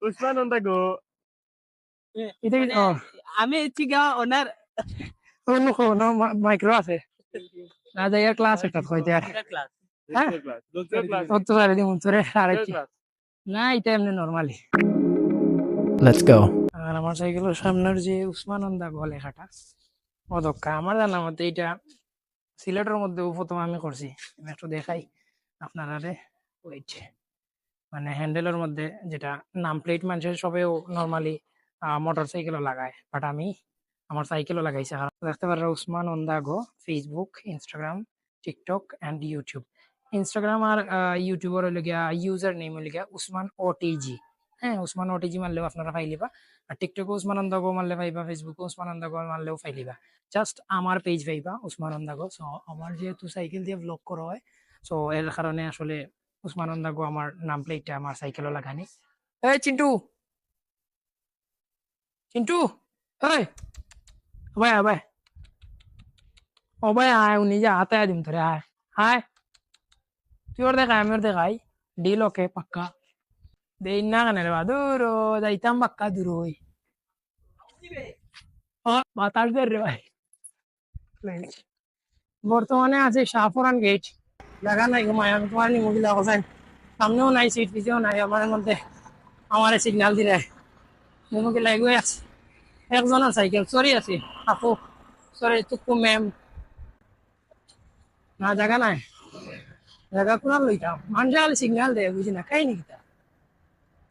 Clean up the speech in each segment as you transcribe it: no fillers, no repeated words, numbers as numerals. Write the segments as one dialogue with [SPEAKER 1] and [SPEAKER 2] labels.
[SPEAKER 1] উসমান গো
[SPEAKER 2] এটা কি
[SPEAKER 3] আমি চিগা ওনার
[SPEAKER 2] অন্য মাইক্রো আছে না যাই ক্লাস একটা কইতে আর
[SPEAKER 3] ক্লাস
[SPEAKER 2] হ্যাঁ অত সারে দিমু তোরে আরেকটি না এটা এমনি নরমালি
[SPEAKER 4] Let's go.
[SPEAKER 2] আর আমার সাইকেলের সামনের যে উসমানন্দা গো লেখাটা অদক্কা আমার জানা মতে এটা সিলেটের মধ্যে প্রথম আমি করছি আমি একটু দেখাই আপনারা ওয়েট মানে হ্যান্ডেলের মধ্যে যেটা নাম প্লেট মানুষের সবেও নর্মালি মোটর সাইকেলও লাগায় বাট আমি আমার সাইকেলও লাগাইছি আর দেখতে পারেন উসমান ওন্দা গো Facebook Instagram TikTok and YouTube Instagram আর ইউটিউবের হইলে গিয়া ইউজার নেম হইলে গিয়া উসমান ওটিজি হ্যাঁ উসমান ওটিজি মারলেও আপনারা পাইলিবা আর টিকটকে উসমান ওন্দা গো মারলে পাইবা ফেসবুকে উসমান ওন্দা গো মারলেও পাইলিবা জাস্ট আমার পেজ পাইবা উসমান ওন্দা গো সো আমার যেহেতু সাইকেল দিয়ে ব্লগ করা হয় সো এর কারণে আসলে উসমান ওন্দা গো আমার নাম প্লেটটা আমার সাইকেলও লাগানি এই চিন্টু চিন্টু এই ভাই ভাই ও ভাই আয় উনি যা হাতে দিম তোরে আয় আয় তুই ওর দেখাই আমি ওর দেখাই ডিল ওকে পাক্কা দেই না কেন রে বা দূর যাইতাম পাক্কা দূর হই বাতাস দের রে ভাই বর্তমানে আছে শাহপুরান গেট জায়গা নাই ঘুমায় আমি তোমার নিমুগিলা কোথায় সামনেও নাই সিট পিছেও নাই আমার মধ্যে আমার সিগন্যাল দিলে নিমুগিলা এগুয়ে আছে একজনের সাইকেল সরি আছে আপু সরি তুকু ম্যাম না জায়গা নাই জায়গা কোন লইতাম মানুষ খালি সিগন্যাল দেয় বুঝি না খাই নাকি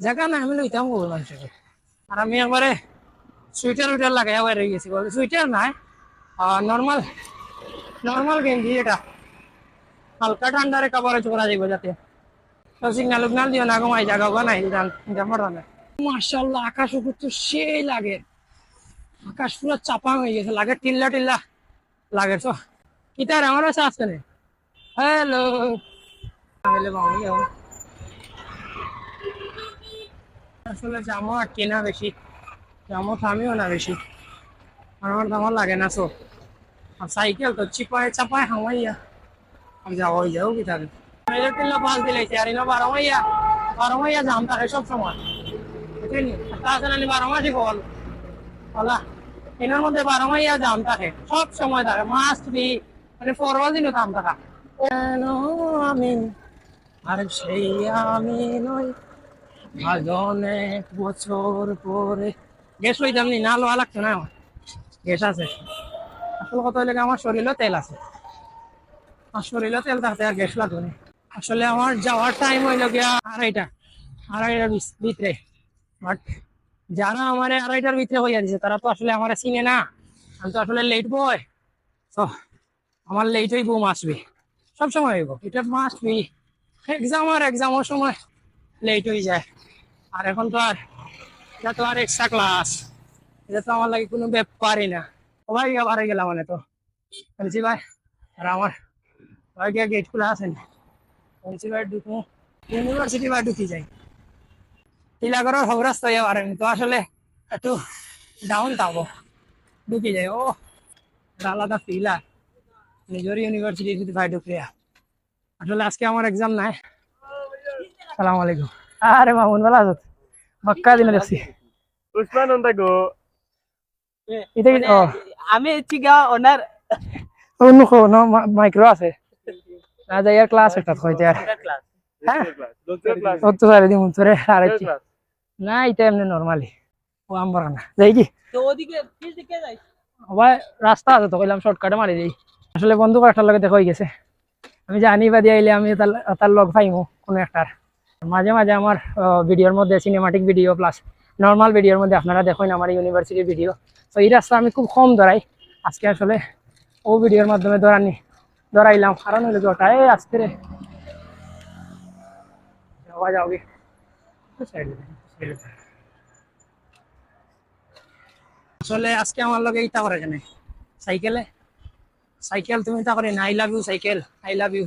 [SPEAKER 2] জায়গা নাই আমি লইতাম বল মানুষকে আর আমি একবারে সুইটার উইটার লাগাই আবার রয়ে গেছি বলে সুইটার নাই নর্মাল নর্মাল গেঞ্জি এটা হালকা ঠান্ডারে কাপড়ে করা যাইব যাতে সিগন্যাল উগনাল দিও না ঘুমাই জায়গা নাই মাশাআল্লাহ আকাশ উপর তো সেই লাগে আকাশ পুরো চাপা হয়ে গেছে লাগে টিল্লা টিল্লা লাগে তো কিতার আমার কাছে আসছে না হ্যালো আসলে জামা আটকে না বেশি জামা থামিও না বেশি আমার দামা লাগে না তো আর সাইকেল তো চিপায় চাপায় হামাইয়া আমি যাবো হয়ে যাবো কি থাকে টিল্লা পাল দিলেছে আর এনে বারো মাইয়া জাম থাকে সব সময় বুঝলি তাছাড়া বারো মাসই বল বলা এনার মধ্যে 12 মাইয়া জাম থাকে সব সময় থাকে মাস্ট বি মানে ফরওয়ার্ডিনও দাম থাকা আমি আর সেই আমি নই আজ অনেক বছর পরে গ্যাস লইতাম নি না লোয়া লাগতো না আমার গ্যাস আছে আসলে কত হইলে আমার শরীরও তেল আছে আর শরীরও তেল থাকতে আর গ্যাস লাগতো না আসলে আমার যাওয়ার টাইম হইল গিয়া আড়াইটার ভিতরে বাট যারা আমার আড়াইটার ভিতরে হইয়া দিছে তারা তো আসলে আমার চিনে না আমি তো আসলে লেট বয় তো আমার লেট হইব আসবে সবসময় হইব এটা মাস্ট বি এক্সামের সময় লেট হয়ে যায় আর এখন তো আর এটা তো আর এক্সট্রা ক্লাস এটা তো আমার লাগে কোনো ব্যাপারই না সবাই বাড়ি গেলাম মানে তো বলছি ভাই আর আমার ভাই গেট খোলা আছেন বলছি ভাই ঢুকবো ইউনিভার্সিটি ভাই ঢুকি যাই টিলাগড়ের সব রাস্তা পারেন তো আসলে একটু ডাউন থাকবো ঢুকি যাই ও আলাদা ফিল আর নিজের ইউনিভার্সিটি যদি ভাই ঢুকিয়া আসলে আজকে আমার এক্সাম নাই সালাম আলাইকুম আরে মামুন ভালো আছো মক্কা দিনে দেখছি
[SPEAKER 1] উসমান গো
[SPEAKER 2] এটা কি
[SPEAKER 3] আমি চিগা ওনার
[SPEAKER 2] অন্য মাইক্রো আছে না যাই ক্লাস একটা কইতে আর
[SPEAKER 3] ক্লাস
[SPEAKER 2] হ্যাঁ অত সারে দিমু তোরে আরেকটি না এটা এমনি নরমালি ও আমবার না যাই কি
[SPEAKER 3] তো ওদিকে ফিল দিকে যাই
[SPEAKER 2] ভাই রাস্তা আছে তো কইলাম শর্টকাটে মারি দেই আসলে বন্ধু কয়েকটার লগে দেখা হয়ে গেছে আমি জানি বা দিয়ে আইলে আমি তার লগ পাইমু কোনো একটার মাঝে মাঝে আমার ভিডিওর মধ্যে সিনেমাটিক ভিডিও প্লাস নর্মাল ভিডিওর মধ্যে আপনারা দেখেন আমার ইউনিভার্সিটির ভিডিও তো এই রাস্তা আমি খুব কম ধরাই আজকে আসলে ও ভিডিওর মাধ্যমে ধরাইলাম কারণ হলো ওটা এই আসতে রে যাওয়া যাবে আসলে আজকে আমার লগে ইটা করে জানে সাইকেল তুমি তা করে না I love you cycle I love you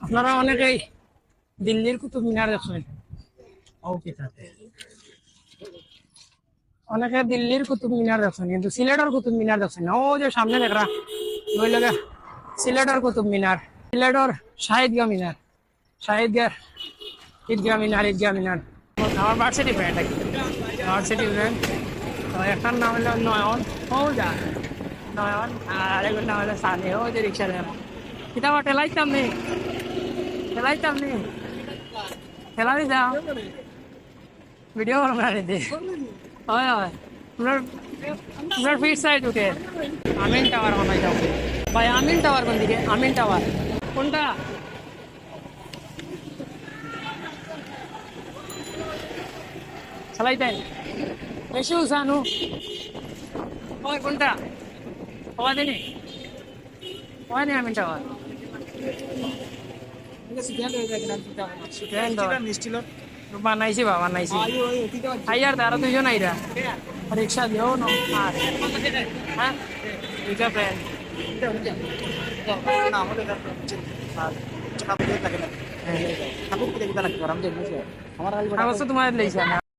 [SPEAKER 2] আপনারা অনেকেই দিল্লির কুতুব মিনার দেখছেন অনেকে দিল্লির কুতুব মিনার দেখছেন কিন্তু সিলেটের কুতুব মিনার দেখছেন না ও যে সামনে দেখরা ওই লগে সিলেটের কুতুব মিনার সিলেটের শাহিদগাঁ মিনার শাহিদগাঁর ঈদগাহ মিনার আমার ভার্সিটি ফ্রেন্ড আর কি ভার্সিটি ফ্রেন্ড তো একটার নাম হলো নয়ন যা নয়ন আর আরেকটার নাম হলো সানি ও যে রিক্সা দেন কিতাব ঠেলাইতাম নি ঠেলাই যাও ভিডিও করবো না দিদি হয় আপনার ফিট সাইড উঠে আমিন টাওয়ার বানাই যাও ভাই আমিন টাওয়ার কোন দিকে আমিন টাওয়ার কোনটা চালাইতেন বেশি উসানু ওই কোনটা হওয়া দিনি হওয়া নি আমিন টাওয়ার বানাইছি আইয়ার তারা দুজন আইরা রিক্সা দিও না হ্যাঁ রিক্সা ফ্রেন্ড তোমার লেগেছে